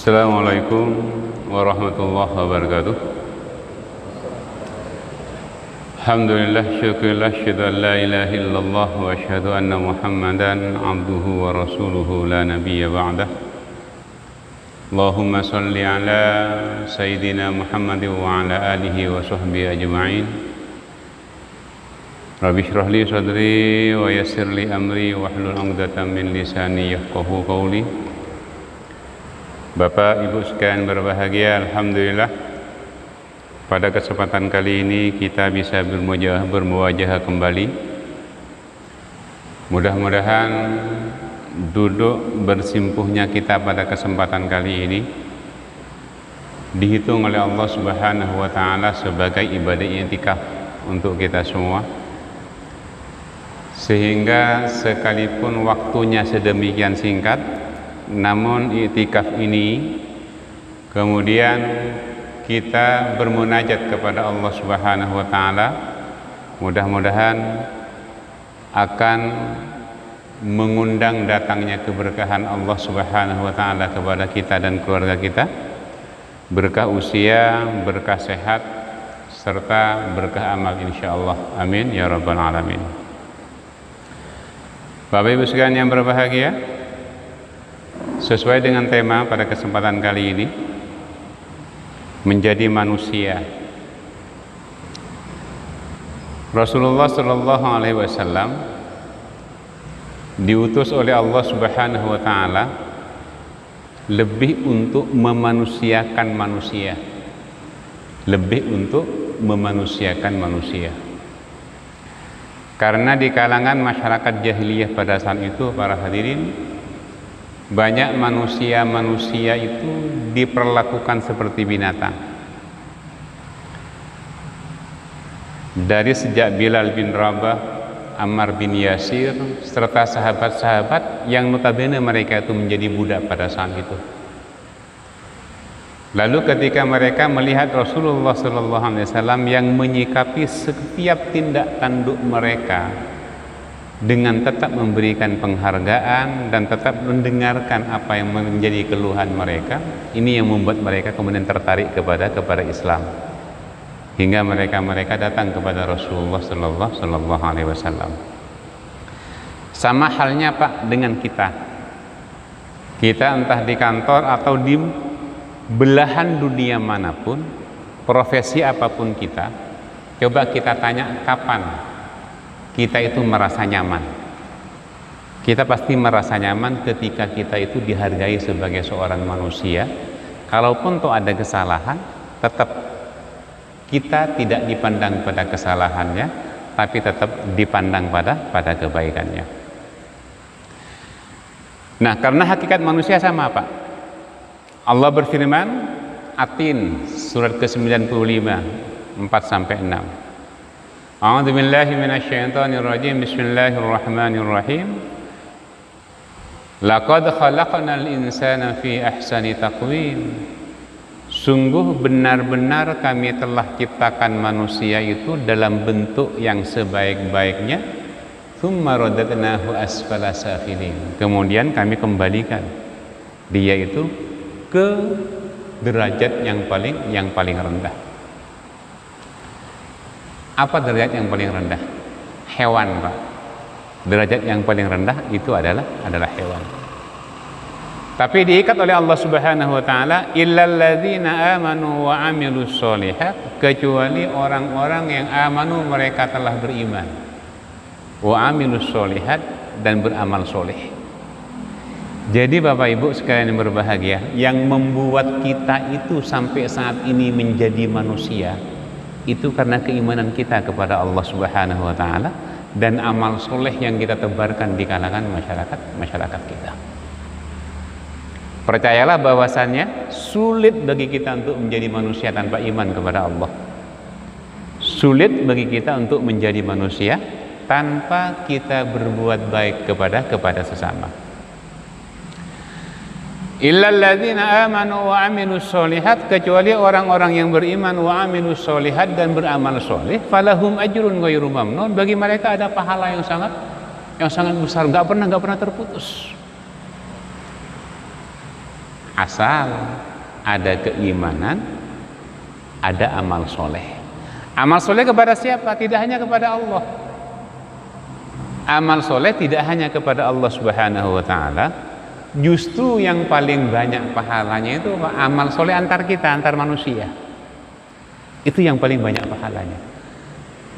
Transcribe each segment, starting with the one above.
Assalamualaikum warahmatullahi wabarakatuh. Alhamdulillah, syukurillah, syahadu an la ilaha illallah wa syahadu anna muhammadan abduhu wa rasuluhu la nabiyya ba'dah. Allahumma salli ala sayyidina Muhammad wa ala alihi wa sahbihi ajma'in. Rabbi shrah li sadri wa yassir li amri wa hlul 'uqdatam min lisani yafqahu qawli. Bapak Ibu sekalian berbahagia, alhamdulillah pada kesempatan kali ini kita bisa bermuwajahah kembali. Mudah-mudahan duduk bersimpuhnya kita pada kesempatan kali ini dihitung oleh Allah Subhanahu wa taala sebagai ibadah i'tikaf untuk kita semua, sehingga sekalipun waktunya sedemikian singkat, namun i'tikaf ini kemudian kita bermunajat kepada Allah Subhanahu wa taala, mudah-mudahan akan mengundang datangnya keberkahan Allah Subhanahu wa taala kepada kita dan keluarga kita, berkah usia, berkah sehat, serta berkah amal insyaallah. Amin ya rabbal alamin. Bapak Ibu sekalian yang berbahagia, sesuai dengan tema pada kesempatan kali ini, menjadi manusia. Rasulullah Shallallahu Alaihi Wasallam diutus oleh Allah Subhanahu Wa Taala lebih untuk memanusiakan manusia, lebih untuk memanusiakan manusia. Karena di kalangan masyarakat jahiliyah pada saat itu, para hadirin, banyak manusia itu diperlakukan seperti binatang. Dari sejak Bilal bin Rabah, Ammar bin Yasir, serta sahabat-sahabat yang notabene mereka itu menjadi budak pada saat itu. Lalu ketika mereka melihat Rasulullah SAW yang menyikapi setiap tindak tanduk mereka dengan tetap memberikan penghargaan dan tetap mendengarkan apa yang menjadi keluhan mereka, ini yang membuat mereka kemudian tertarik kepada Islam, hingga mereka datang kepada Rasulullah Sallallahu Alaihi Wasallam. Sama halnya Pak dengan kita entah di kantor atau di belahan dunia manapun, profesi apapun kita, coba kita tanya kapan kita itu merasa nyaman. Kita pasti merasa nyaman ketika kita itu dihargai sebagai seorang manusia. Kalaupun toh ada kesalahan, tetap kita tidak dipandang pada kesalahannya, tapi tetap dipandang pada kebaikannya. Nah, karena hakikat manusia sama Pak. Allah berfirman, Atin surat ke-95 4-6. A'udzu billahi minasyaitonir rajim. Bismillahirrahmanirrahim. Laqad khalaqnal insana fi ahsani taqwim. Sungguh benar-benar kami telah ciptakan manusia itu dalam bentuk yang sebaik-baiknya. Tsumma radadnahu asfala safilin. Kemudian kami kembalikan dia itu ke derajat yang paling rendah. Apa derajat yang paling rendah? Hewan, Pak. Derajat yang paling rendah itu adalah hewan. Tapi diikat oleh Allah Subhanahu wa taala, illal ladzina amanu wa amilus sholihat, kecuali orang-orang yang amanu, mereka telah beriman, wa amilus sholihat, dan beramal soleh. Jadi Bapak Ibu sekalian yang berbahagia, yang membuat kita itu sampai saat ini menjadi manusia itu karena keimanan kita kepada Allah Subhanahu wa taala dan amal soleh yang kita tebarkan di kalangan masyarakat kita. Percayalah bahwasannya sulit bagi kita untuk menjadi manusia tanpa iman kepada Allah. Sulit bagi kita untuk menjadi manusia tanpa kita berbuat baik kepada sesama. Illal ladzina amanu wa amilus sholihat, kecuali orang-orang yang beriman wa amilus sholihat dan beramal soleh, falahum ajrun ghairu mamnun, bagi mereka ada pahala yang sangat besar, enggak pernah terputus. Asal ada keimanan, ada amal soleh. Amal soleh kepada siapa? Tidak hanya kepada Allah. Amal soleh tidak hanya kepada Allah Subhanahu wa ta'ala. Justru yang paling banyak pahalanya itu amal soleh antar kita, antar manusia. Itu yang paling banyak pahalanya.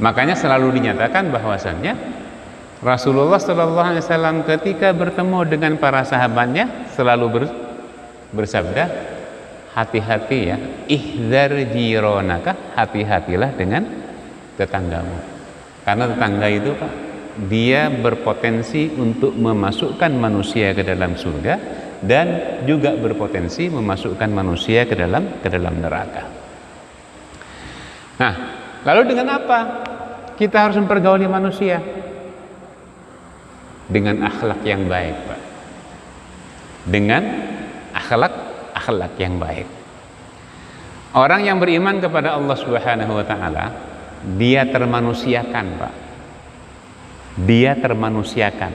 Makanya selalu dinyatakan bahwasannya Rasulullah SAW ketika bertemu dengan para sahabatnya selalu bersabda, hati-hati ya, ihdzar jironaka, hati-hatilah dengan tetanggamu. Karena tetangga itu Pak, dia berpotensi untuk memasukkan manusia ke dalam surga dan juga berpotensi memasukkan manusia ke dalam neraka. Nah, lalu dengan apa kita harus mempergauli manusia? Dengan akhlak yang baik, Pak. Dengan akhlak yang baik. Orang yang beriman kepada Allah Subhanahu wa taala, dia termanusiakan, Pak. Dia termanusiakan.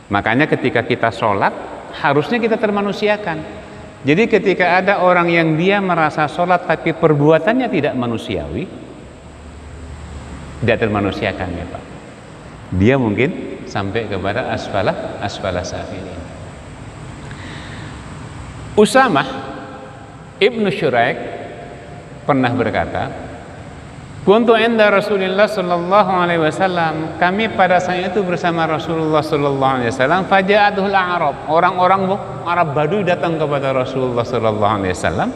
Makanya ketika kita sholat, harusnya kita termanusiakan. Jadi ketika ada orang yang dia merasa sholat tapi perbuatannya tidak manusiawi, tidak termanusiakan ya Pak. Dia mungkin sampai kepada asfala safilin. Usamah ibnu Syuraik pernah berkata, kuntu inda Rasulillah sallallahu alaihi wasallam, kami pada saat itu bersama Rasulullah sallallahu alaihi wasallam, faja'atuhul a'rab, orang-orang Arab Baduy datang kepada Rasulullah sallallahu alaihi wasallam,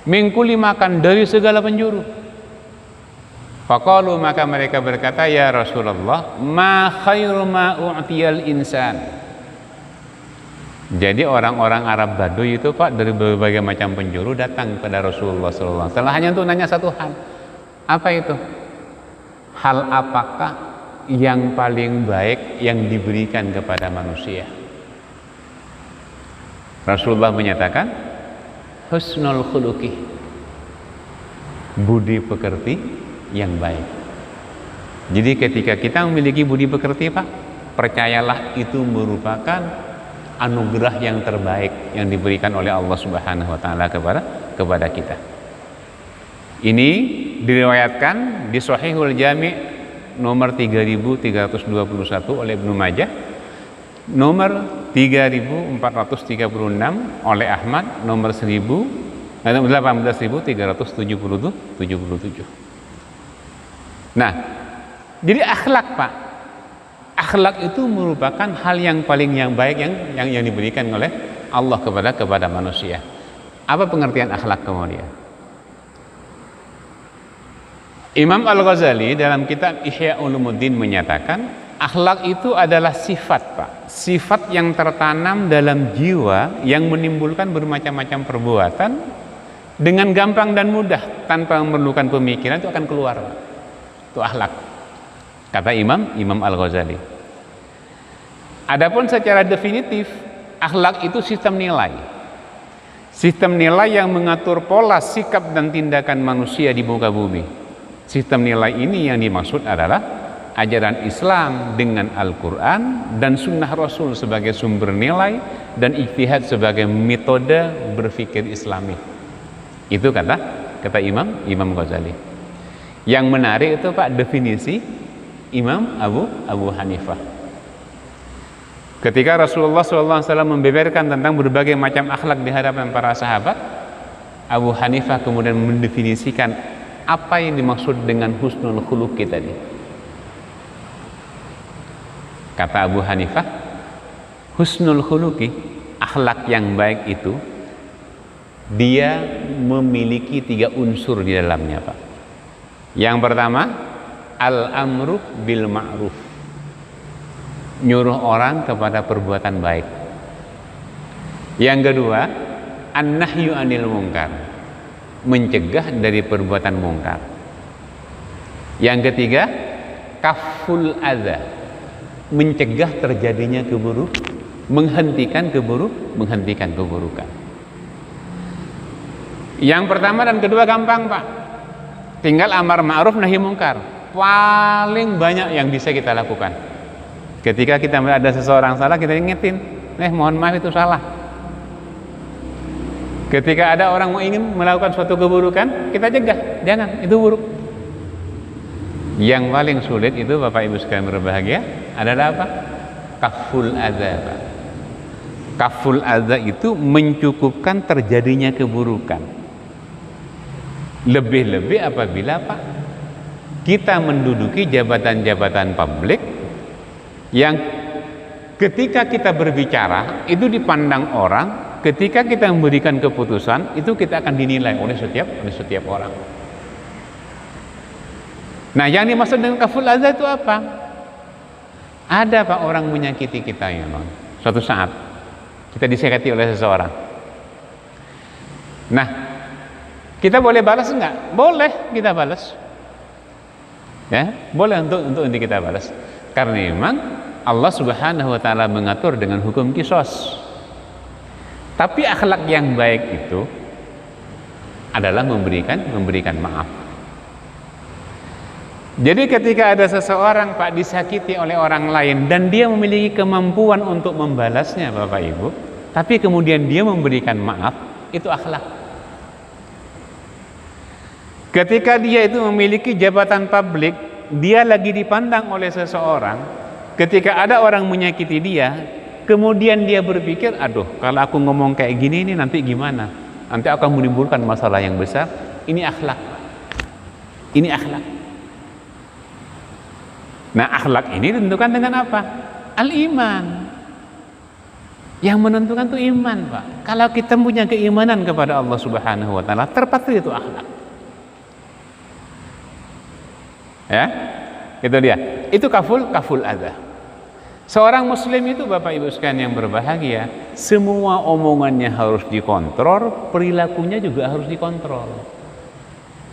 min kulli makan, dari segala penjuru. Faqalu, maka mereka berkata, ya Rasulullah, ma khairu ma u'tiyal insan. Jadi orang-orang Arab Baduy itu Pak dari berbagai macam penjuru datang kepada Rasulullah sallallahu alaihi wasallam hanya untuk nanya satu hal. Apa itu? Hal apakah yang paling baik yang diberikan kepada manusia? Rasulullah menyatakan, husnul khuluqi, budi pekerti yang baik. Jadi ketika kita memiliki budi pekerti Pak, percayalah itu merupakan anugerah yang terbaik yang diberikan oleh Allah Subhanahu wa taala kepada kita. Ini diriwayatkan di Shahihul Jami' nomor 3321 oleh Ibnu Majah, nomor 3436 oleh Ahmad, nomor 18377. Nah, jadi akhlak Pak, akhlak itu merupakan hal yang paling baik yang diberikan oleh Allah kepada manusia. Apa pengertian akhlak kemudian? Imam Al-Ghazali dalam kitab Ihya Ulumuddin menyatakan, akhlak itu adalah sifat, Pak. Sifat yang tertanam dalam jiwa yang menimbulkan bermacam-macam perbuatan dengan gampang dan mudah tanpa memerlukan pemikiran, itu akan keluar, Pak. Itu akhlak. Kata Imam Al-Ghazali. Adapun secara definitif, akhlak itu sistem nilai. Sistem nilai yang mengatur pola sikap dan tindakan manusia di muka bumi. Sistem nilai ini yang dimaksud adalah ajaran Islam dengan Al-Quran dan Sunnah Rasul sebagai sumber nilai dan ijtihad sebagai metode berpikir Islami. Itu kata Imam Ghazali. Yang menarik itu, Pak, definisi Imam Abu Hanifah. Ketika Rasulullah SAW membeberkan tentang berbagai macam akhlak di hadapan para sahabat, Abu Hanifah kemudian mendefinisikan apa yang dimaksud dengan husnul khuluqi tadi. Kata Abu Hanifah, husnul khuluqi, akhlak yang baik itu, dia memiliki 3 unsur di dalamnya, Pak. Yang pertama, al-amru bil ma'ruf, nyuruh orang kepada perbuatan baik. Yang kedua, an-nahyu anil munkar, mencegah dari perbuatan mungkar. Yang ketiga, kaful adza, mencegah terjadinya menghentikan keburukan. Yang pertama dan kedua gampang, Pak. Tinggal amar ma'ruf nahi mungkar. Paling banyak yang bisa kita lakukan. Ketika kita melihat ada seseorang salah, kita ingetin, mohon maaf itu salah. Ketika ada orang mau ingin melakukan suatu keburukan, kita cegah, jangan, itu buruk. Yang paling sulit itu, Bapak Ibu sekalian berbahagia, adalah apa? Kaful adza, Pak. Kaful adza itu mencukupkan terjadinya keburukan. Lebih-lebih apabila, Pak, kita menduduki jabatan-jabatan publik yang ketika kita berbicara itu dipandang orang, ketika kita memberikan keputusan itu kita akan dinilai oleh setiap orang. Nah, yang dimaksud dengan kaful adza itu apa? Ada, Pak, orang menyakiti kita ya, Bang. Suatu saat kita disakiti oleh seseorang. Nah, kita boleh balas enggak? Boleh kita balas. Ya, boleh untuk kita balas. Karena memang Allah Subhanahu wa taala mengatur dengan hukum qisas. Tapi akhlak yang baik itu adalah memberikan maaf. Jadi ketika ada seseorang, Pak, disakiti oleh orang lain dan dia memiliki kemampuan untuk membalasnya, Bapak Ibu, tapi kemudian dia memberikan maaf, itu akhlak. Ketika dia itu memiliki jabatan publik, dia lagi dipandang oleh seseorang, ketika ada orang menyakiti dia, kemudian dia berpikir, aduh, kalau aku ngomong kayak gini ini nanti gimana? Nanti akan menimbulkan masalah yang besar. Ini akhlak. Ini akhlak. Nah, akhlak ini ditentukan dengan apa? Al-iman. Yang menentukan itu iman, Pak. Kalau kita punya keimanan kepada Allah Subhanahu wa taala, terpatri itu akhlak. Ya? Itu dia. Itu kaful adza. Seorang muslim itu, Bapak Ibu sekalian yang berbahagia, semua omongannya harus dikontrol, perilakunya juga harus dikontrol.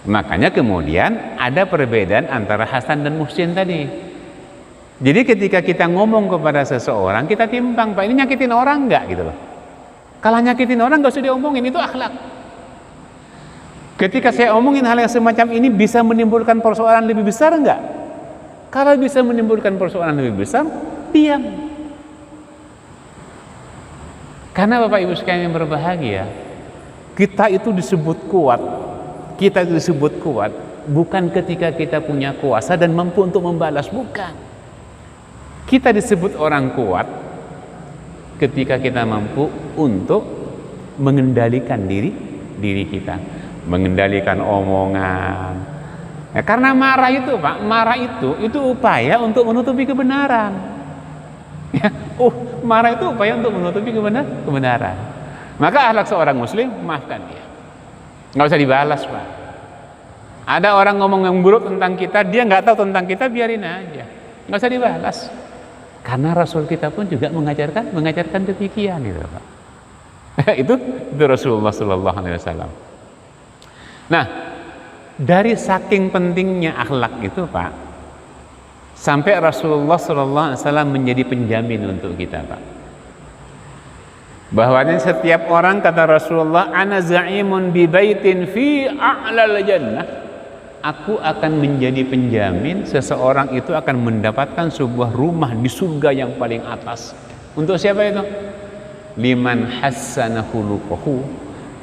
Makanya kemudian ada perbedaan antara Hasan dan Muhsin tadi. Jadi ketika kita ngomong kepada seseorang, kita timbang, Pak, ini nyakitin orang enggak gitu loh. Kalau nyakitin orang enggak usah diomongin, itu akhlak. Ketika saya omongin hal yang semacam ini bisa menimbulkan persoalan lebih besar enggak? Kalau bisa menimbulkan persoalan lebih besar, diam. Karena Bapak Ibu sekalian yang berbahagia, kita itu disebut kuat. Kita itu disebut kuat bukan ketika kita punya kuasa dan mampu untuk membalas, bukan. Kita disebut orang kuat ketika kita mampu untuk mengendalikan diri kita, mengendalikan omongan. Ya, karena marah itu, Pak, marah itu upaya untuk menutupi kebenaran. Ya, marah itu upaya untuk menutupi kebenaran. Maka akhlak seorang muslim, maafkan dia. Nggak usah dibalas, Pak. Ada orang ngomong yang buruk tentang kita, dia nggak tahu tentang kita, biarin aja, nggak usah dibalas. Karena Rasul kita pun juga mengajarkan demikian gitu, Pak. itu Rasulullah Sallallahu Alaihi Wasallam. Nah, dari saking pentingnya akhlak itu, Pak, sampai Rasulullah Sallallahu Alaihi Wasallam menjadi penjamin untuk kita, Pak. Bahwanya setiap orang, kata Rasulullah, ana za'imun bi baitin fi a'lal jannah. Aku akan menjadi penjamin seseorang itu akan mendapatkan sebuah rumah di surga yang paling atas. Untuk siapa itu? Liman hassana khuluquhu,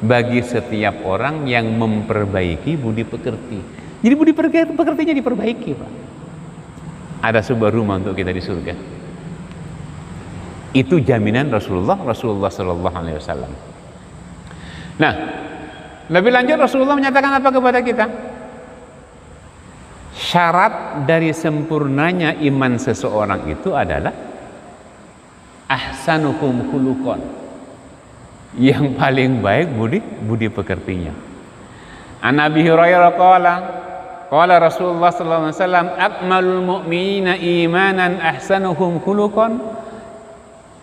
bagi setiap orang yang memperbaiki budi pekerti. Jadi budi pekertinya diperbaiki, Pak. Ada sebuah rumah untuk kita di surga. Itu jaminan Rasulullah Sallallahu Alaihi Wasallam. Nah, lebih lanjut Rasulullah menyatakan apa kepada kita? Syarat dari sempurnanya iman seseorang itu adalah ahsanukum khuluqan, yang paling baik budi pekertinya. An Abi Hurairah qala Rasulullah sallallahu alaihi wasallam, akmalul mu'minina imanan ahsanuhum khuluqan.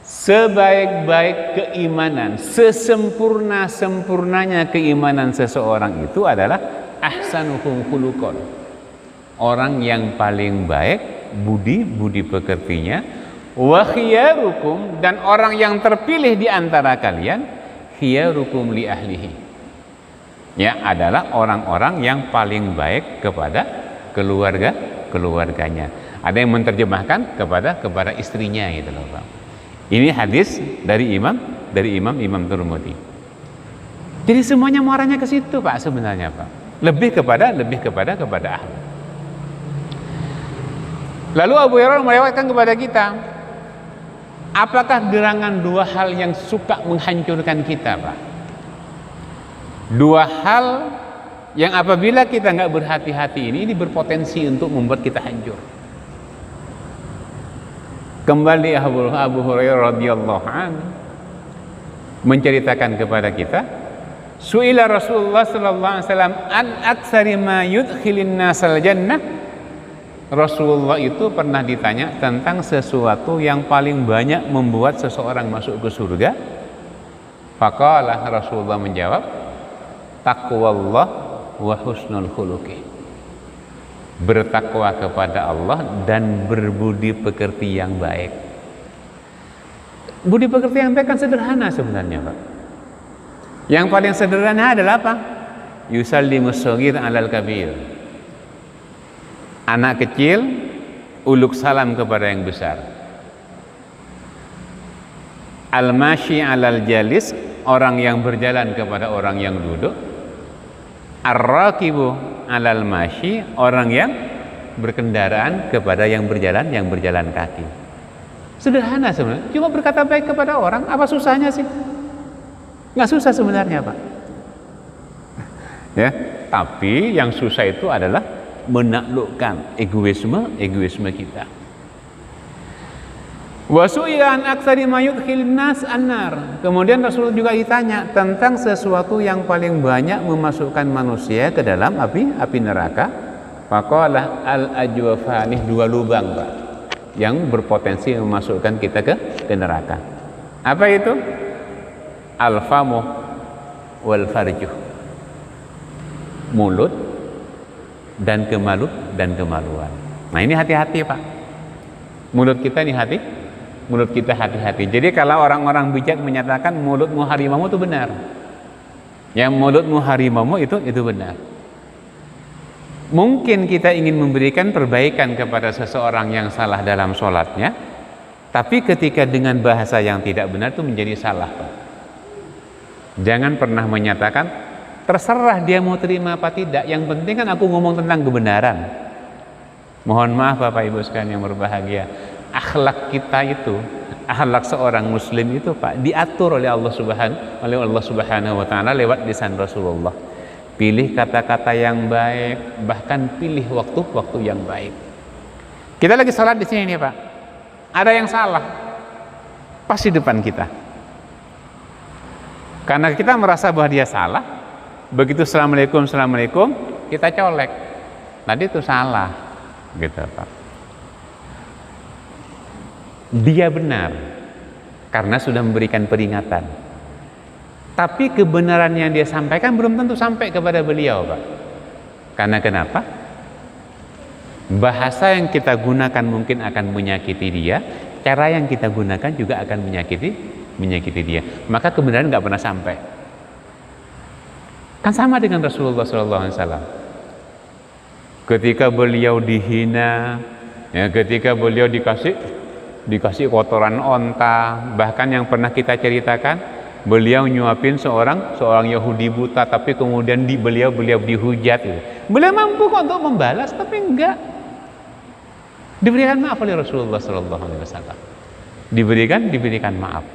Sebaik-baik keimanan, sesempurna-sempurnanya keimanan seseorang itu adalah ahsanuhum khuluqan, orang yang paling baik budi pekertinya. Wa khiyarukum, dan orang yang terpilih di antara kalian, khiyarukum li ahlihi, ya, adalah orang-orang yang paling baik kepada keluarganya. Ada yang menerjemahkan kepada istrinya gitu loh, Pak. Ini hadis dari Imam Tirmidzi. Jadi semuanya muaranya ke situ, Pak, sebenarnya, Pak. Lebih kepada ahli. Lalu Abu Hurairah melewatkan kepada kita, apakah gerangan dua hal yang suka menghancurkan kita, Pak? Dua hal yang apabila kita nggak berhati-hati ini berpotensi untuk membuat kita hancur. Kembali Abu Hurairah radhiyallahu anhu menceritakan kepada kita, su'ila Rasulullah sallallahu alaihi wasallam an aktsari ma yudkhilin nasal jannah. Rasulullah itu pernah ditanya tentang sesuatu yang paling banyak membuat seseorang masuk ke surga. Faqala, Rasulullah menjawab, taqwallah wa husnul khuluqi. Bertakwa kepada Allah dan berbudi pekerti yang baik. Budi pekerti yang baik kan sederhana sebenarnya, Pak. Yang paling sederhana adalah apa? Yusallimus shaghir 'alal kabir. Anak kecil uluk salam kepada yang besar. Al-mashi 'alal jalis, orang yang berjalan kepada orang yang duduk. Ar-rakibu 'alal mashi, orang yang berkendaraan kepada yang berjalan kaki. Sederhana sebenarnya. Cuma berkata baik kepada orang, apa susahnya sih? Nggak susah sebenarnya, Pak. Ya, tapi yang susah itu adalah menaklukkan egoisme kita. Wa su'ila an aktsari ma yudkhilun nas annar. Kemudian Rasul juga ditanya tentang sesuatu yang paling banyak memasukkan manusia ke dalam api neraka. Faqala al ajwafani, dua lubang, Pak, yang berpotensi memasukkan kita ke neraka. Apa itu? Al famu wal farjuh. Mulut dan kemaluan. Nah, ini hati-hati, Pak. Mulut kita hati-hati. Jadi kalau orang-orang bijak menyatakan mulutmu harimau itu benar. Yang mulutmu harimau itu benar. Mungkin kita ingin memberikan perbaikan kepada seseorang yang salah dalam sholatnya, tapi ketika dengan bahasa yang tidak benar itu menjadi salah, Pak. Jangan pernah menyatakan terserah dia mau terima apa tidak, yang penting kan aku ngomong tentang kebenaran. Mohon maaf Bapak Ibu sekalian yang berbahagia, akhlak kita itu, akhlak seorang muslim itu, Pak, diatur oleh Allah Subhanahu wa taala lewat lisan Rasulullah. Pilih kata-kata yang baik, bahkan pilih waktu-waktu yang baik. Kita lagi salat di sini nih, Pak. Ada yang salah, pasti depan kita. Karena kita merasa bahwa dia salah, begitu assalamualaikum, kita colek. Tadi itu salah, gitu Pak. Dia benar karena sudah memberikan peringatan. Tapi kebenaran yang dia sampaikan belum tentu sampai kepada beliau, Pak. Karena kenapa? Bahasa yang kita gunakan mungkin akan menyakiti dia, cara yang kita gunakan juga akan menyakiti dia. Maka kebenaran nggak pernah sampai. Kan sama dengan Rasulullah SAW. Ketika beliau dihina, ya, ketika beliau dikasih kotoran onta, bahkan yang pernah kita ceritakan, beliau nyuapin seorang Yahudi buta, tapi kemudian beliau dihujat. Beliau mampu kok untuk membalas, tapi enggak. Diberikan maaf oleh Rasulullah SAW. Diberikan maaf.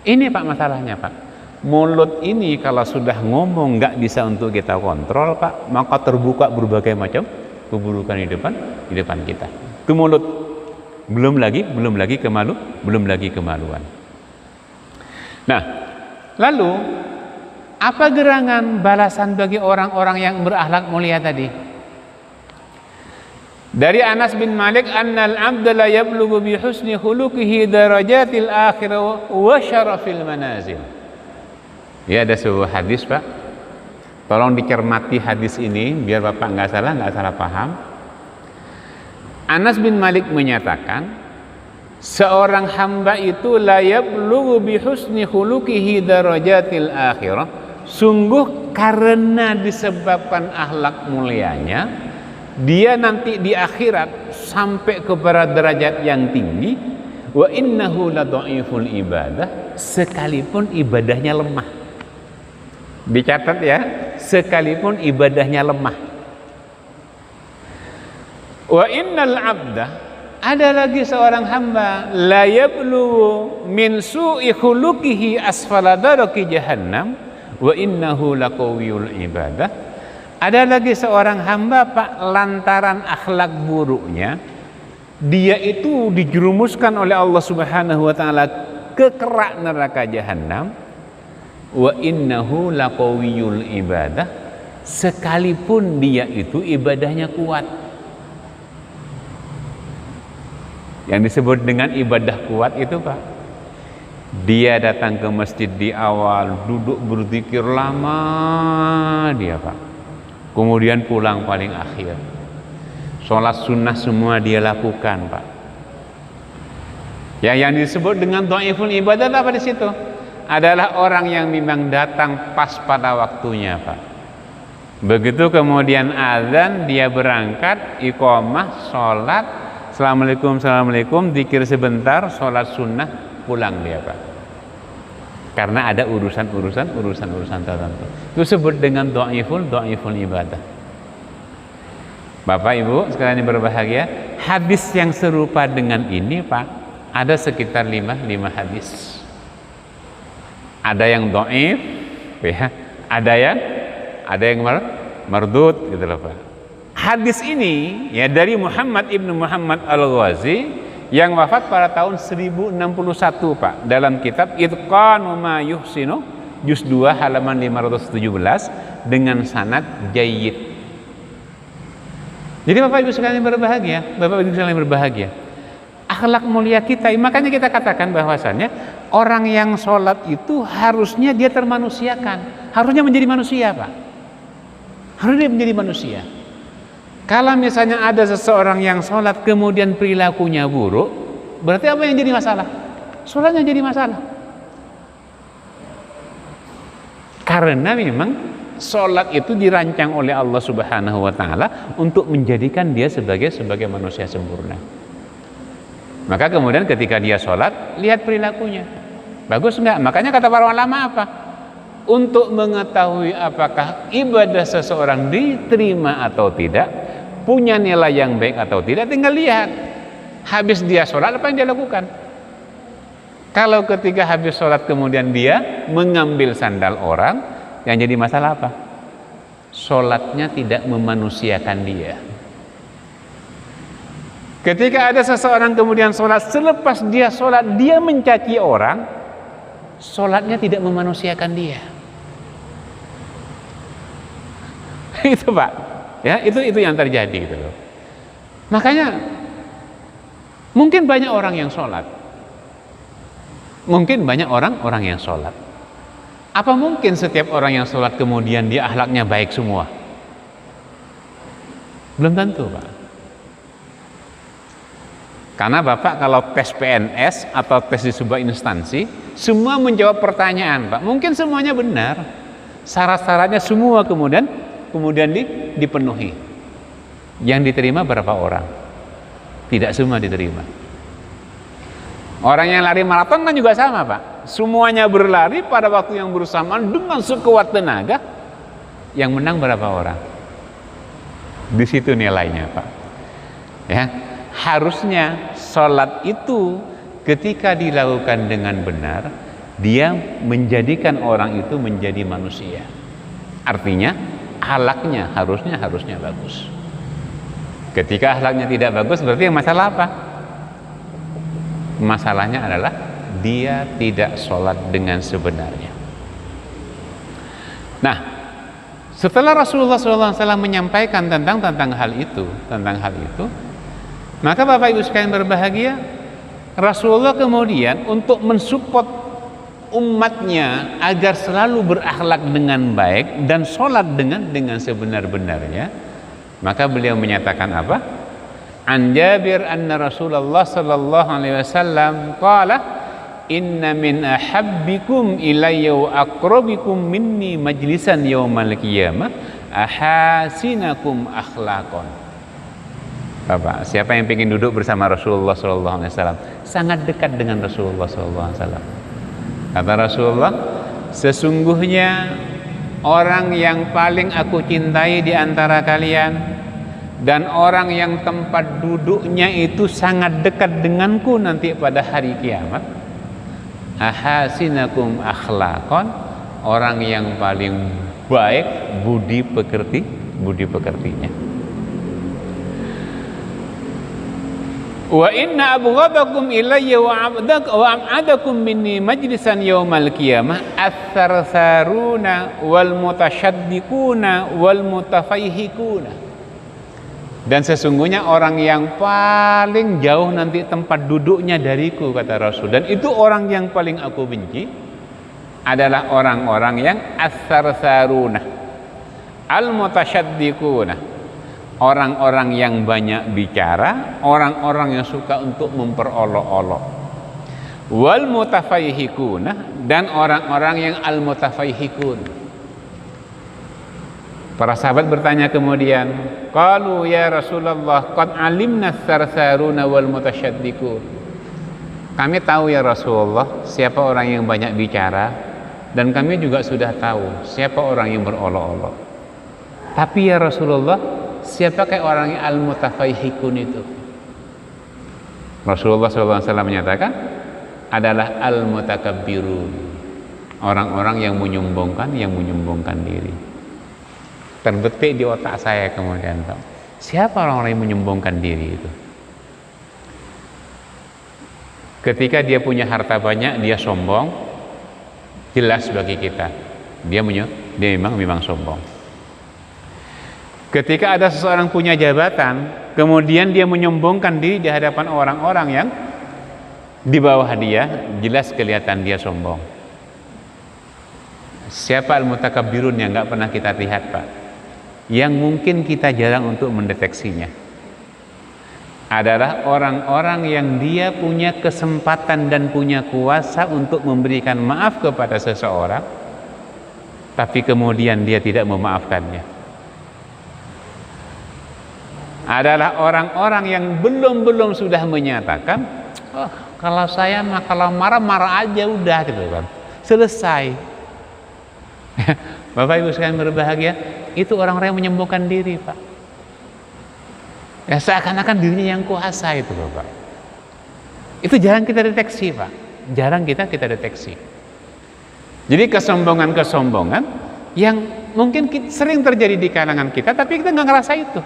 Ini Pak masalahnya Pak. Mulut ini kalau sudah ngomong nggak bisa untuk kita kontrol Pak, maka terbuka berbagai macam keburukan di depan kita. Ke mulut. Belum lagi kemaluan. Nah, lalu apa gerangan balasan bagi orang-orang yang berakhlak mulia tadi? Dari Anas bin Malik, annal abda la yablughu bi husni khuluqihi darajatil akhirah wa syarafil manazil. Ya, ada sebuah hadis Pak. Tolong dicermati hadis ini biar Bapak nggak salah paham. Anas bin Malik menyatakan, seorang hamba itu la yablughu bi husni khuluqihi darajatil akhirah. Sungguh karena disebabkan akhlak mulianya, dia nanti di akhirat sampai kepada derajat yang tinggi. Wa innahu la dhaiful ibadah, sekalipun ibadahnya lemah. Dicatat ya, sekalipun ibadahnya lemah. Wa innal abda, ada lagi seorang hamba, la yablughu min su'i khuluqihi asfala daraki jahannam wa innahu laqawiyul ibadah. Ada lagi seorang hamba Pak, lantaran akhlak buruknya dia itu dijerumuskan oleh Allah Subhanahu wa taala ke kerak neraka jahannam. Wa innahu laqawiyul ibadah, sekalipun dia itu ibadahnya kuat. Yang disebut dengan ibadah kuat itu Pak, dia datang ke masjid di awal, duduk berzikir lama dia Pak, kemudian pulang paling akhir. Sholat sunnah semua dia lakukan Pak. Ya, yang disebut dengan dhaiful ibadah apa di situ? Adalah orang yang memang datang pas pada waktunya Pak. Begitu kemudian azan dia berangkat, iqamah, sholat, assalamualaikum, zikir sebentar, sholat sunnah, pulang dia Pak. Karena ada urusan tertentu. Itu disebut dengan dhaiful ibadah. Bapak Ibu sekalian yang berbahagia, hadis yang serupa dengan ini Pak, ada sekitar 5 hadis. Ada yang dhaif, ya, ada yang mardud gitu loh Pak. Hadis ini ya dari Muhammad ibnu Muhammad Al-Ghazi yang wafat pada tahun 1061 Pak, dalam kitab Itqanu ma yuhsinu juz 2 halaman 517 dengan sanad jayyid. Jadi Bapak Ibu sekalian berbahagia, akhlak mulia kita, makanya kita katakan bahwasannya orang yang sholat itu harusnya dia termanusiakan, harusnya menjadi manusia Pak, harusnya dia menjadi manusia. Kalau misalnya ada seseorang yang sholat kemudian perilakunya buruk, berarti apa yang jadi masalah? Sholatnya jadi masalah. Karena memang sholat itu dirancang oleh Allah Subhanahu wa taala untuk menjadikan dia sebagai manusia sempurna. Maka kemudian ketika dia sholat, lihat perilakunya bagus enggak? Makanya kata para ulama apa? Untuk mengetahui apakah ibadah seseorang diterima atau tidak, punya nilai yang baik atau tidak, tinggal lihat habis dia sholat apa yang dia lakukan. Kalau ketika habis sholat kemudian dia mengambil sandal orang, yang jadi masalah apa? Sholatnya tidak memanusiakan dia. Ketika ada seseorang kemudian sholat, selepas dia sholat dia mencaci orang, sholatnya tidak memanusiakan dia. Itu Pak. Ya, itu yang terjadi gitu loh. Makanya mungkin banyak orang yang sholat. Mungkin banyak orang yang sholat. Apa mungkin setiap orang yang sholat kemudian dia akhlaknya baik semua? Belum tentu, Pak. Karena Bapak kalau tes PNS atau tes di sebuah instansi, semua menjawab pertanyaan, Pak. Mungkin semuanya benar. Syarat-syaratnya semua kemudian dipenuhi. Yang diterima berapa orang? Tidak semua diterima. Orang yang lari maraton kan juga sama, Pak. Semuanya berlari pada waktu yang bersamaan dengan sekuat tenaga. Yang menang berapa orang? Di situ nilainya, Pak. Ya, harusnya sholat itu ketika dilakukan dengan benar, dia menjadikan orang itu menjadi manusia. Artinya, akhlaknya harusnya bagus. Ketika akhlaknya tidak bagus, berarti yang masalah apa? Masalahnya adalah dia tidak sholat dengan sebenarnya. Nah, setelah Rasulullah SAW menyampaikan tentang hal itu, maka Bapak Ibu sekalian berbahagia, Rasulullah kemudian untuk mensupport umatnya agar selalu berakhlak dengan baik dan sholat dengan sebenar-benarnya, maka beliau menyatakan apa? An Jabir anna Rasulullah sallallahu alaihi wasallam qala inna min ahabbikum ilayya wa aqrabikum minni majlisan yaumal qiyamah ahasinakum akhlaqan. Bapak, siapa yang ingin duduk bersama Rasulullah sallallahu alaihi wasallam, sangat dekat dengan Rasulullah sallallahu alaihi wasallam. Kata Rasulullah, sesungguhnya orang yang paling aku cintai di antara kalian dan orang yang tempat duduknya itu sangat dekat denganku nanti pada hari kiamat, ahasinakum akhlaqan, orang yang paling baik budi pekertinya. Wa inna abghadakum ilayya wa ab'adakum minni majlisan yaumal qiyamah ats-tsarsaruna wal mutasyaddiquna wal mutafaihikuna. Dan sesungguhnya orang yang paling jauh nanti tempat duduknya dariku, kata Rasul, dan itu orang yang paling aku benci adalah orang-orang yang ats-tsarsaruna al-mutasyaddiquna, orang-orang yang banyak bicara, orang-orang yang suka untuk memperolok-olok, wal mutafaihikuna, dan orang-orang yang al-mutafaihikun. Para sahabat bertanya kemudian, qalu ya Rasulullah qad alimna ats-tsarsaruna wal mutasyaddiqun. Kami tahu ya Rasulullah siapa orang yang banyak bicara, dan kami juga sudah tahu siapa orang yang berolok-olok. Tapi ya Rasulullah, siapakah orang yang al-mutafaihikun itu? Rasulullah SAW menyatakan adalah al-mutakabbirun, orang-orang yang menyombongkan diri. Terbetik di otak saya kemudian, siapa orang-orang yang menyombongkan diri itu? Ketika dia punya harta banyak, dia sombong, jelas bagi kita dia memang sombong. Ketika ada seseorang punya jabatan, kemudian dia menyombongkan diri di hadapan orang-orang yang di bawah dia, jelas kelihatan dia sombong. Siapa al-mutakabbirun yang nggak pernah kita lihat, Pak? Yang mungkin kita jarang untuk mendeteksinya adalah orang-orang yang dia punya kesempatan dan punya kuasa untuk memberikan maaf kepada seseorang, tapi kemudian dia tidak memaafkannya. Adalah orang-orang yang belum sudah menyatakan, oh, kalau saya mah kalau marah-marah aja udah gitu kan, selesai. Bapak Ibu sekalian berbahagia, itu orang-orang yang menyombongkan diri, Pak. Ya seakan-akan dirinya yang kuasa itu, Bapak. Itu jarang kita deteksi, Pak. Jarang kita deteksi. Jadi kesombongan yang mungkin sering terjadi di kalangan kita, tapi kita nggak ngerasa itu.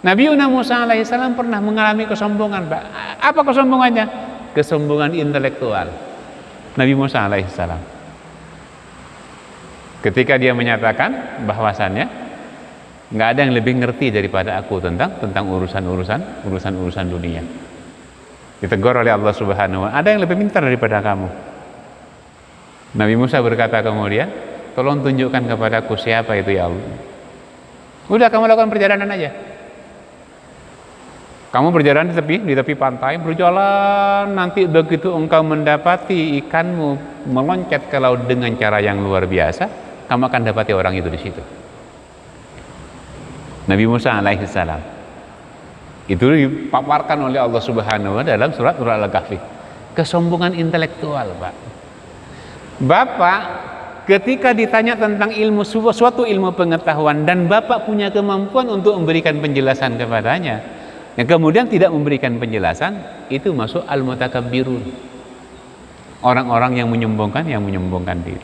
Nabi Musa alaihissalam pernah mengalami kesombongan, Pak. Apa kesombongannya? Kesombongan intelektual. Nabi Musa alaihissalam. Ketika dia menyatakan bahwasannya Nggak ada yang lebih ngerti daripada aku tentang urusan dunia. Ditegur oleh Allah Subhanahu wa Ta'ala, ada yang lebih pintar daripada kamu. Nabi Musa berkata kemudian, tolong tunjukkan kepadaku siapa itu ya Allah. Udah, kamu lakukan perjalanan aja. Kamu berjalan di tepi pantai, berjalan, nanti begitu engkau mendapati ikanmu meloncat ke laut dengan cara yang luar biasa, kamu akan dapati orang itu di situ. Nabi Musa alaihissalam itu dipaparkan oleh Allah Subhanahu wa Ta'ala dalam surat Al-Kahfi. Kesombongan intelektual, Pak. Bapak ketika ditanya tentang suatu ilmu pengetahuan dan Bapak punya kemampuan untuk memberikan penjelasan kepadanya, yang kemudian tidak memberikan penjelasan, itu masuk al-mutakabbirun, orang-orang yang menyombongkan diri.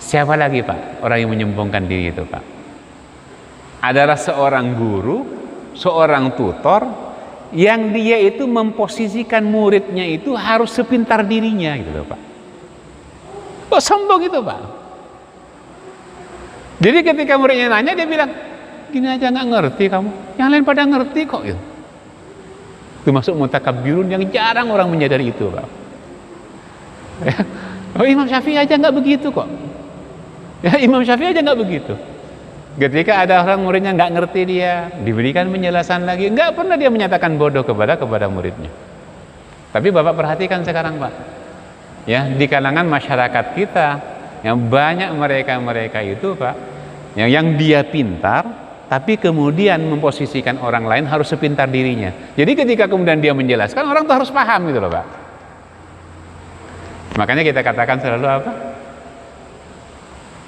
Siapa lagi, Pak, orang yang menyombongkan diri itu, Pak? Adalah seorang guru, seorang tutor yang dia itu memposisikan muridnya itu harus sepintar dirinya, gitu loh, Pak. Kok sombong itu, Pak? Jadi ketika muridnya nanya, dia bilang, gini aja nggak ngerti kamu, yang lain pada ngerti kok. Gitu. Itu masuk mutakabbirun yang jarang orang menyadari itu, Pak. Ya. Oh, Imam Syafi'i aja nggak begitu kok. Ya, Imam Syafi'i aja nggak begitu. Ketika ada orang muridnya nggak ngerti, dia diberikan penjelasan lagi, nggak pernah dia menyatakan bodoh kepada muridnya. Tapi Bapak perhatikan sekarang, Pak, ya, di kalangan masyarakat kita yang banyak mereka itu, Pak, yang dia pintar, tapi kemudian memposisikan orang lain harus sepintar dirinya. Jadi ketika kemudian dia menjelaskan, orang tuh harus paham gitu loh, Pak. Makanya kita katakan selalu apa?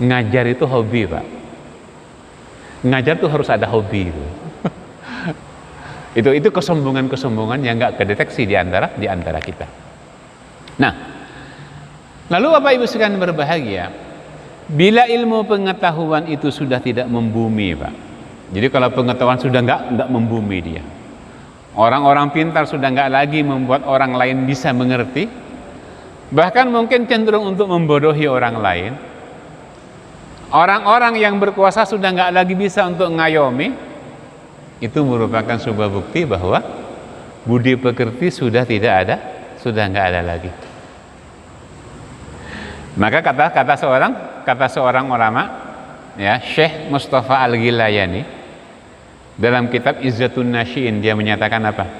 Ngajar itu hobi, Pak. Ngajar tuh harus ada hobi itu. itu kesombongan yang nggak kedeteksi di antara kita. Nah, lalu Bapak Ibu sekalian berbahagia, bila ilmu pengetahuan itu sudah tidak membumi, Pak. Jadi kalau pengetahuan sudah nggak membumi dia, orang-orang pintar sudah nggak lagi membuat orang lain bisa mengerti, bahkan mungkin cenderung untuk membodohi orang lain. Orang-orang yang berkuasa sudah nggak lagi bisa untuk ngayomi. Itu merupakan sebuah bukti bahwa budi pekerti sudah nggak ada lagi. Maka kata seorang ulama, ya, Syekh Mustafa Al-Gilayani, dalam kitab Izzatun Nasyi'in, dia menyatakan apa?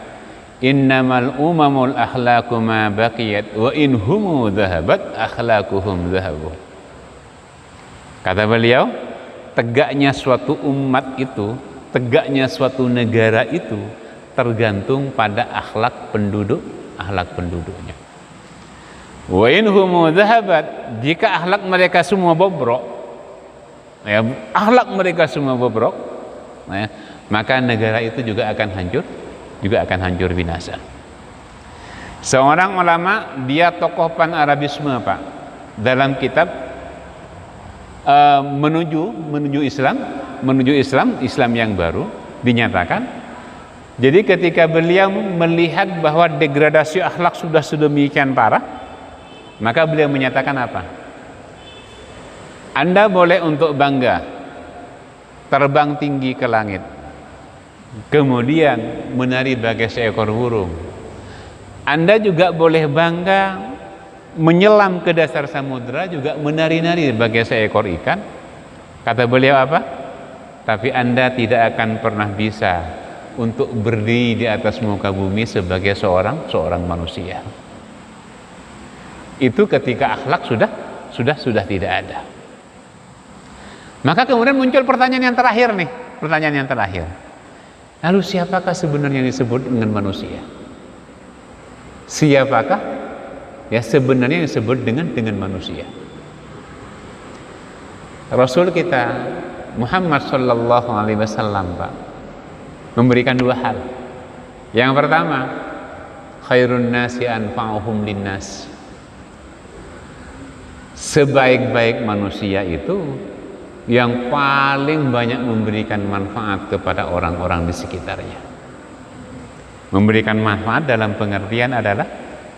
Innamal umamul akhlaqu ma baqiyat wa in humu dhahabat akhlaquhum dhahabu. Kata beliau, tegaknya suatu umat itu, tegaknya suatu negara itu tergantung pada akhlak penduduknya. Wa in humu dhahabat, jika akhlak mereka semua bobrok, ya, akhlak mereka semua bobrok, ya, maka negara itu juga akan hancur binasa. Seorang ulama, dia tokoh pan-Arabisme, Pak, dalam kitab menuju Islam yang baru, dinyatakan, jadi ketika beliau melihat bahwa degradasi akhlak sudah sedemikian parah, maka beliau menyatakan apa? Anda boleh untuk bangga terbang tinggi ke langit, kemudian menari bagai seekor burung. Anda juga boleh bangga menyelam ke dasar samudra, juga menari-nari bagai seekor ikan. Kata beliau apa? Tapi Anda tidak akan pernah bisa untuk berdiri di atas muka bumi sebagai seorang manusia. Itu ketika akhlak sudah tidak ada. Maka kemudian muncul pertanyaan yang terakhir. Lalu siapakah sebenarnya yang disebut dengan manusia? Siapakah ya sebenarnya yang disebut dengan manusia? Rasul kita Muhammad sallallahu alaihi wasallam, Pak, memberikan dua hal. Yang pertama, khairun nasi anfa'uhum linnas. Sebaik-baik manusia itu yang paling banyak memberikan manfaat kepada orang-orang di sekitarnya. Memberikan manfaat dalam pengertian adalah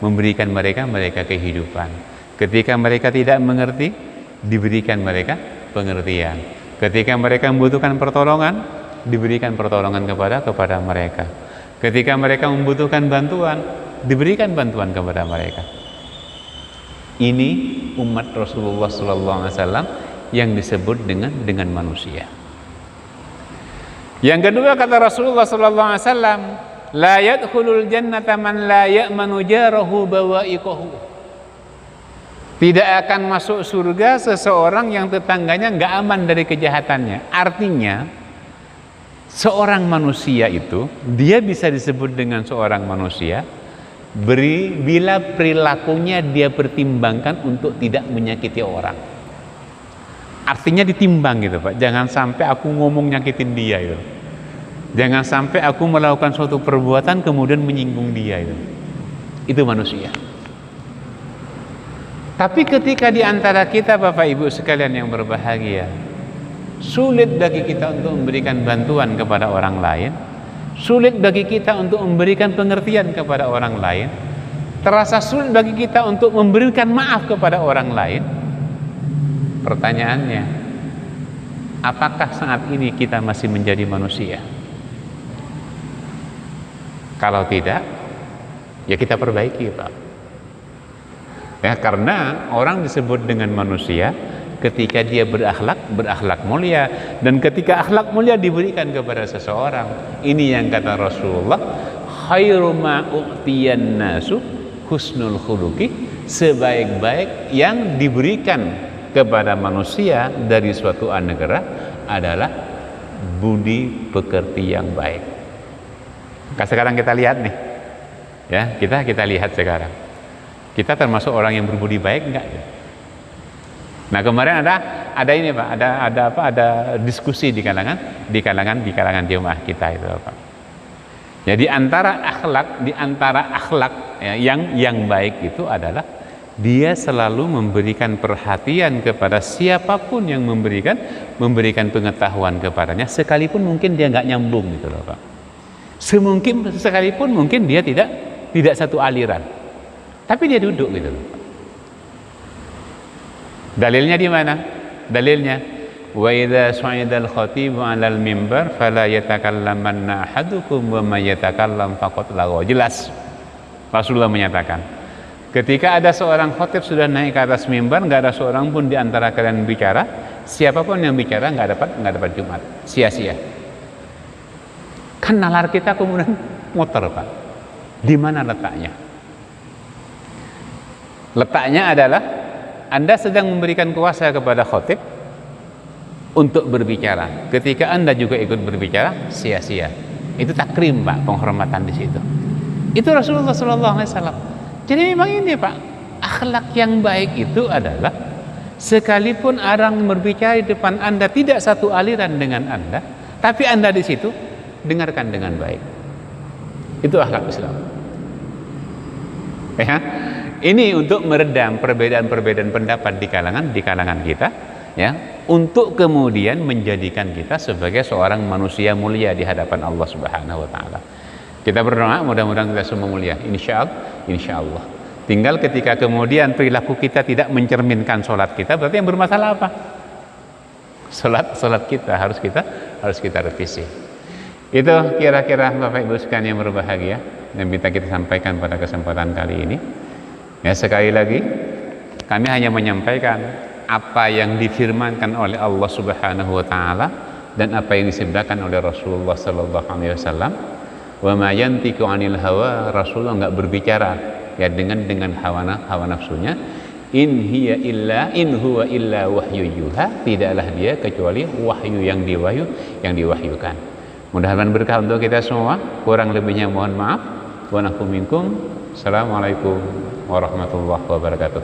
memberikan mereka kehidupan. Ketika mereka tidak mengerti, diberikan mereka pengertian. Ketika mereka membutuhkan pertolongan, diberikan pertolongan kepada mereka. Ketika mereka membutuhkan bantuan, diberikan bantuan kepada mereka. Ini umat Rasulullah SAW yang disebut dengan manusia. Yang kedua, kata Rasulullah SAW, la yadkhulul jannata man la ya'manu jarahu bawa'iqahu. Tidak akan masuk surga seseorang yang tetangganya nggak aman dari kejahatannya. Artinya, seorang manusia itu, dia bisa disebut dengan seorang manusia bila perilakunya dia pertimbangkan untuk tidak menyakiti orang. Artinya ditimbang gitu Pak. Jangan sampai aku ngomong nyakitin dia itu. Jangan sampai aku melakukan suatu perbuatan kemudian menyinggung dia itu. Itu manusia. Tapi ketika di antara kita Bapak Ibu sekalian yang berbahagia, sulit bagi kita untuk memberikan bantuan kepada orang lain, sulit bagi kita untuk memberikan pengertian kepada orang lain, terasa sulit bagi kita untuk memberikan maaf kepada orang lain. Pertanyaannya, apakah saat ini kita masih menjadi manusia? Kalau tidak, ya kita perbaiki Pak. Ya, karena orang disebut dengan manusia ketika dia berakhlak mulia, dan ketika akhlak mulia diberikan kepada seseorang. Ini yang kata Rasulullah, khairu ma u'tiyan nasu husnul khuluqi, sebaik-baik yang diberikan kepada manusia dari suatu anugerah adalah budi pekerti yang baik. Sekarang kita lihat nih, ya kita lihat sekarang. Kita termasuk orang yang berbudi baik enggak? Nah kemarin ada ini Pak, ada diskusi di kalangan jemaah kita itu Pak. Jadi antara akhlak ya, yang baik itu adalah dia selalu memberikan perhatian kepada siapapun yang memberikan pengetahuan kepadanya, sekalipun mungkin dia nggak nyambung gitu loh Pak. Sekalipun mungkin dia tidak satu aliran. Tapi dia duduk gitu loh. Dalilnya di mana? Dalilnya, wa idza su'idal khatibu 'alal mimbar fala yatakallamanna ahadukum wa may yatakallam faqad lagha. Jelas. Rasulullah menyatakan, ketika ada seorang khatib sudah naik ke atas mimbar, enggak ada seorang pun di antara kalian bicara, siapapun yang bicara enggak dapat Jumat, sia-sia. Kan nalar kita kemudian motor Pak. Di mana letaknya? Letaknya adalah Anda sedang memberikan kuasa kepada khatib untuk berbicara. Ketika Anda juga ikut berbicara, sia-sia. Itu takrim Pak, penghormatan di situ. Itu Rasulullah SAW. Jadi memang ini Pak, akhlak yang baik itu adalah sekalipun orang berbicara di depan Anda tidak satu aliran dengan Anda, tapi Anda di situ dengarkan dengan baik. Itu akhlak Islam. Ya. Ini untuk meredam perbedaan-perbedaan pendapat di kalangan kita, ya, untuk kemudian menjadikan kita sebagai seorang manusia mulia di hadapan Allah Subhanahu wa taala. Kita berdoa mudah-mudahan kita semua mulia, insyaallah. Tinggal ketika kemudian perilaku kita tidak mencerminkan sholat kita, berarti yang bermasalah apa? Sholat kita harus kita revisi. Itu kira-kira Bapak Ibu sekalian yang berbahagia yang bisa kita sampaikan pada kesempatan kali ini. Ya, sekali lagi kami hanya menyampaikan apa yang difirmankan oleh Allah Subhanahu wa taala dan apa yang disabdakan oleh Rasulullah sallallahu alaihi wasallam. Wa ma yantiqu 'anil hawa, Rasulullah enggak berbicara ya dengan hawa nafsunya. In huwa illa wahyu yuha, tidaklah dia kecuali wahyu yang diwahyukan. Mudah-mudahan berkah untuk kita semua. Kurang lebihnya mohon maaf. Wa nakum minkum. Assalamualaikum warahmatullahi wabarakatuh.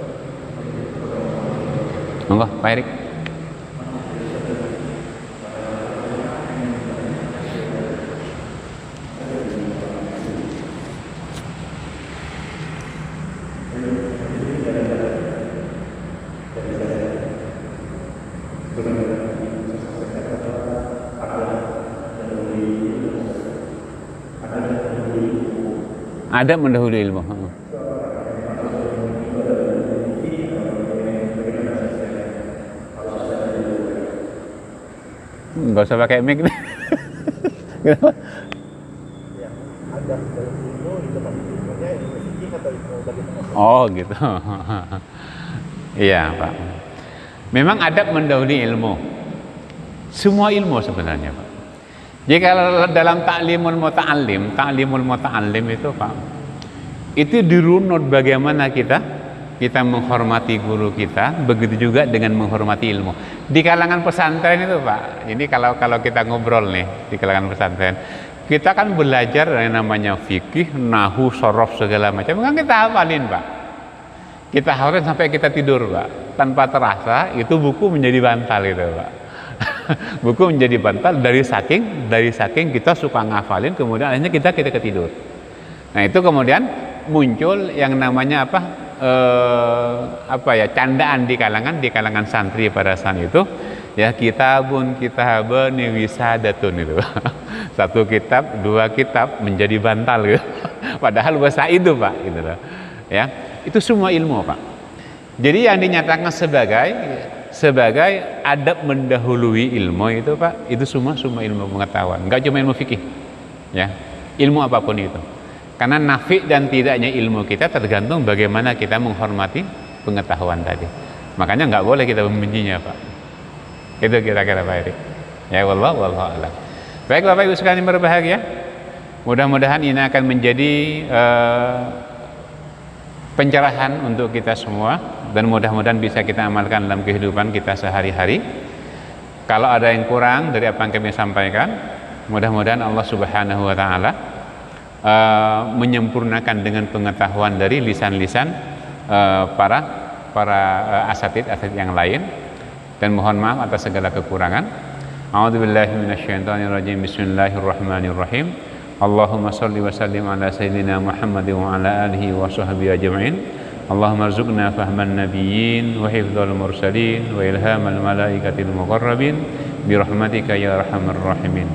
Monggo Pak Erik. Ada mendahului ilmu. Nggak usah pakai mic. Kenapa? Yang ada dalam ilmu itu maksudnya ilmu fikih atau ilmu bagaimana? Oh gitu. Iya Pak. Memang adab mendahului ilmu. Semua ilmu sebenarnya Pak. Jadi kalau dalam ta'limul muta'allim itu Pak, itu dirunut bagaimana kita menghormati guru kita, begitu juga dengan menghormati ilmu. Di kalangan pesantren itu Pak, ini kalau kita ngobrol nih di kalangan pesantren, kita kan belajar yang namanya fikih, nahu, sorof segala macam, kan kita hafalin Pak. Kita hafalin sampai kita tidur Pak, tanpa terasa itu buku menjadi bantal gitu Pak. Buku menjadi bantal dari saking kita suka ngafalin, kemudian akhirnya kita ketidur. Nah itu kemudian muncul yang namanya candaan di kalangan santri pada saat itu, ya kitabun wisadatun itu. Satu kitab, dua kitab menjadi bantal gitu. Padahal bahasa itu Pak gitu loh. Ya, itu semua ilmu Pak. Jadi yang dinyatakan sebagai adab mendahului ilmu itu Pak, itu semua ilmu pengetahuan, enggak cuma ilmu fikih. Ya, ilmu apapun itu. Karena nafi dan tidaknya ilmu kita tergantung bagaimana kita menghormati pengetahuan tadi. Makanya nggak boleh kita membencinya Pak. Itu kira-kira Pak Erik. Ya wallahu a'lam. Baik Bapak Ibu sekalian berbahagia. Mudah-mudahan ini akan menjadi pencerahan untuk kita semua, dan mudah-mudahan bisa kita amalkan dalam kehidupan kita sehari-hari. Kalau ada yang kurang dari apa yang kami sampaikan, mudah-mudahan Allah Subhanahu wa taala menyempurnakan dengan pengetahuan dari lisan-lisan para asatid yang lain, dan mohon maaf atas segala kekurangan. A'udzubillahi minasyaitonirrajim. Bismillahirrahmanirrahim. Allahumma shalli wa sallim ala sayyidina Muhammadin wa ala alihi wa sahbihi ajma'in. Allahumma arzuqna fahman nabiyyin wa hifdzal mursalin wa ilhamal malaikatil muqarrabin bi rahmatika ya arhamar rahimin.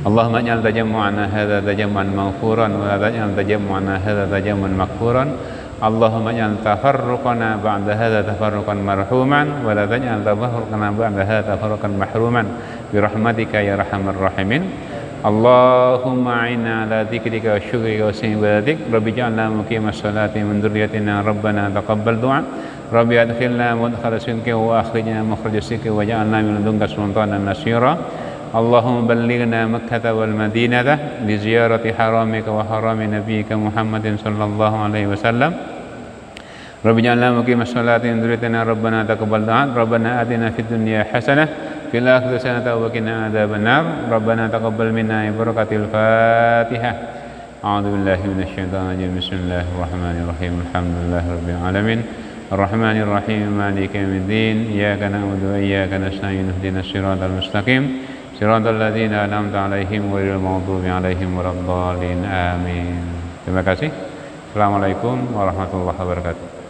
Allahumma ij'al tajammu'ana hadza tajammu'an maghfuran wa la taj'al tajammu'ana hadza tajammu'an maghfuran. Allahumma ij'al tafarruqana ba'da hadza tafarruqan marhuman wa la taj'al tafarruqana ba'da hadza tafarruqan mahruman bi rahmatika ya arhamar rahimin. Allahumma a'inna ala dzikrika wa syukrika wa husni ibadatik. Rabbi ij'alna muqimas sholati min dzurriyyatina rabbana taqabbal du'a. Rabbi adkhilna mudkhala sidqin wa akhrijna mukhraja sidqin waj'alna min ladunka sultanan nasira. Allahumma ballighna Makkah wal Madinah li ziyarati haramika wa harami nabiyyika Muhammadin sallallahu alaihi wasallam. Rabbi ij'alna muqimas sholati min dzurriyyatina rabbana taqabbal du'a. Rabbana atina fid dunya hasanah fil akhirati hasanah wa qina adzabannar. Rabbana taqabbal minna barakatil Fatihah. A'udzu billahi minasyaitonir rajim. Bismillahirrahmanirrahim. Alhamdulillahirabbil alamin. Arrahmanir rahim. Maliki yaumiddin. Iyyaka na'budu wa iyyaka nasta'in. Ihdinas siratal mustaqim. Siratal ladzina an'amta 'alaihim ghairil maghdubi 'alaihim waladdallin. Amin. Terima kasih. Assalamualaikum warahmatullahi wabarakatuh.